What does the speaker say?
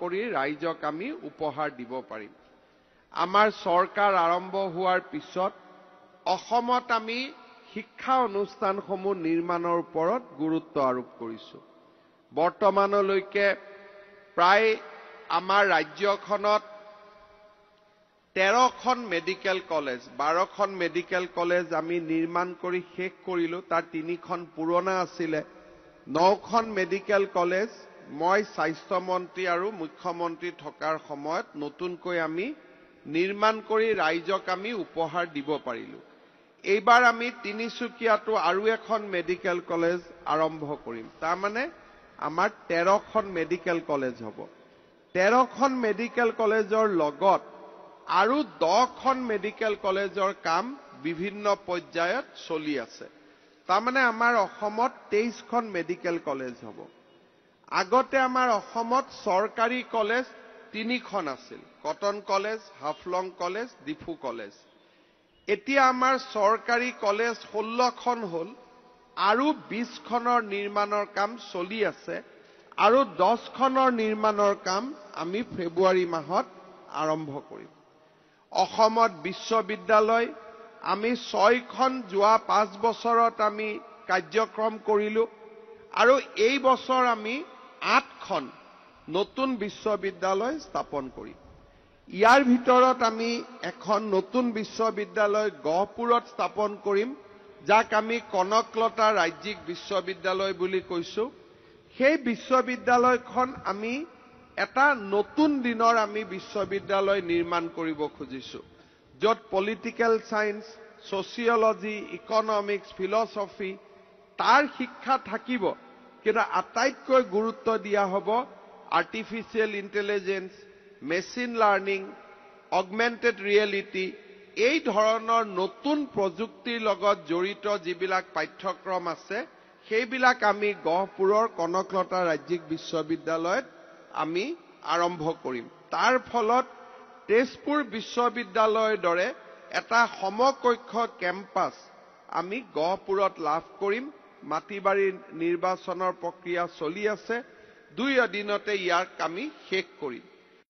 কৰি ৰাইজক আমি উপহাৰ দিব পাৰিম। আমাৰ চৰকাৰ আৰম্ভ হোৱাৰ পিছত অসমত আমি শিক্ষা অনুষ্ঠানসমূহ নিৰ্মাণৰ ওপৰত গুৰুত্ব আৰোপ কৰিছোঁ। বৰ্তমানলৈকে প্ৰায় আমাৰ ৰাজ্যখনত 13খন মেডিকেল কলেজ 12খন মেডিকেল কলেজ আমি নিৰ্মাণ কৰি শেষ কৰিলোঁ। তাৰ 3খন পুৰণা আছিলে। 9খন মেডিকেল কলেজ মই স্বাস্থ্য মন্ত্ৰী আৰু মুখ্যমন্ত্ৰী থকাৰ সময়ত নতুনকৈ আমি নিৰ্মাণ কৰি ৰাইজক আমি উপহাৰ দিব পাৰিলোঁ। এইবাৰ আমি তিনিচুকীয়াতো আৰু এখন মেডিকেল কলেজ আৰম্ভ কৰিম। তাৰমানে আমাৰ 13খন মেডিকেল কলেজ হ'ব। 13খন মেডিকেল কলেজৰ লগত আৰু 10খন মেডিকেল কলেজৰ কাম বিভিন্ন পৰ্যায়ত চলি আছে। তাৰমানে আমাৰ অসমত 23খন মেডিকেল কলেজ হ'ব। আগতে আমাৰ অসমত চৰকাৰী কলেজ 3খন আছিল। Cotton college, Haflong college, Diphu college. এতিয়া আমাৰ চৰকাৰী কলেজ 16খন হ'ল আৰু 20খনৰ নিৰ্মাণৰ কাম চলি আছে আৰু 10খনৰ নিৰ্মাণৰ কাম আমি ফেব্ৰুৱাৰী মাহত আৰম্ভ কৰিম। অসমত বিশ্ববিদ্যালয় আমি 6খন যোৱা 5 বছৰত আমি কাৰ্যক্ৰম কৰিলোঁ আৰু এই বছৰ আমি 8খন নতুন বিশ্ববিদ্যালয় স্থাপন কৰিম। ইয়াৰ ভিতৰত আমি এখন নতুন বিশ্ববিদ্যালয় গহপুৰত স্থাপন কৰিম, যাক আমি কনকলতা ৰাজ্যিক বিশ্ববিদ্যালয় বুলি কৈছোঁ। সেই বিশ্ববিদ্যালয়খন আমি এটা নতুন দিনৰ আমি বিশ্ববিদ্যালয় নিৰ্মাণ কৰিব খুজিছোঁ, য'ত political science, sociology, economics, philosophy তাৰ শিক্ষা থাকিব, কিন্তু আটাইতকৈ গুৰুত্ব দিয়া হ'ব artificial intelligence, machine learning, augmented reality, এই ধৰণৰ নতুন প্ৰযুক্তিৰ লগত জড়িত যিবিলাক পাঠ্যক্ৰম আছে সেইবিলাক আমি গহপুৰৰ কনকলতা ৰাজ্যিক বিশ্ববিদ্যালয়ত আমি আৰম্ভ কৰিম। তাৰ ফলত তেজপুৰ বিশ্ববিদ্যালয়ৰ দৰে এটা সমকক্ষ কেম্পাছ আমি গহপুৰত লাভ কৰিম। মাটিবাৰী নিৰ্বাচনৰ প্ৰক্ৰিয়া চলি আছে। 2 দিনতে ইয়াক আমি শেষ কৰিম।